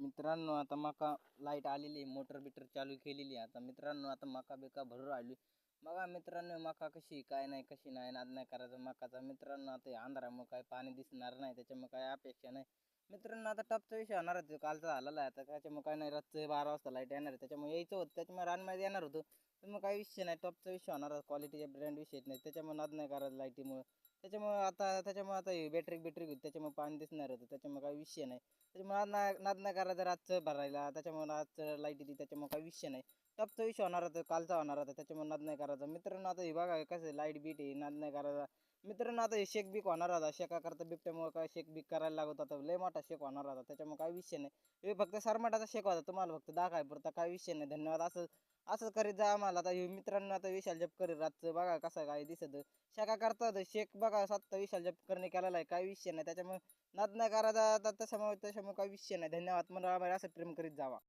मित्रांनो आता मका लाईट आलेली आहे, मोटर बिटर चालू केलेली आहे. आता मित्रांनो आता मका बिका भरू राहिली. बघा मित्रांनो मका कशी काय नाही कशी नाही नाद नाही करायचं मकाचा. मित्रांनो आता हे अंधारामुळे काय पाणी दिसणार नाही, त्याच्यामुळे काय अपेक्षा नाही. मित्रांनो आता टपचा विषय होणार आहे, कालचा झालेला आहे. आता त्याच्यामुळे काय नाही, रातचं 12 वाजता लाईट येणार आहे, त्याच्यामुळे यायचं होतं, त्याच्यामुळे रानमध्ये येणार होतं. पण मग काही विषय नाही, टॉपचा विषय होणार आहे, क्वालिटीचे ब्रँड विषय नाही, त्याच्यामुळे नाद नाही करायचं लाईटीमुळे. त्याच्यामुळे आता बॅटरी बिटरी होती, त्याच्यामुळे पाणी दिसणार होतं, त्याच्यामुळे काही विषय नाही. त्याच्यामुळे नाद नाही करायचं रातचं भरायला, त्याच्यामुळे रातचं लाईट येते, त्याच्यामुळे काही विषय नाही. टपचा विषय होणार होता, कालचा होणार होता, त्याच्यामुळे नाद नाही करायचा. मित्रांनो आता हे बघा कसं लाईट बीट आहे, नाद नाही करायचा. मित्रांनो आता हे शेक बीक होणार होता, शेका करता बिबट्यामुळे काय शेक बीक करायला लागत होता, लय मोठा शेक होणार होता, त्याच्यामुळे काही विषय नाही. हे फक्त सरमाटाचा शेक होता, तुम्हाला फक्त दाखायपुरता, काही विषय नाही. धन्यवाद. असं असं करीत जा आम्हाला. आता हे मित्रांनो आता विशाल जप करीत रातचं बघा कसं काय दिसत शेका करतात, शेक बघा 27 विशाल जप करणे केलेला आहे, काही विषय नाही. त्याच्यामुळे नाद नाही करायचा, त्याच्यामुळे काही विषय नाही. धन्यवाद. मला असं प्रेम करीत जावा.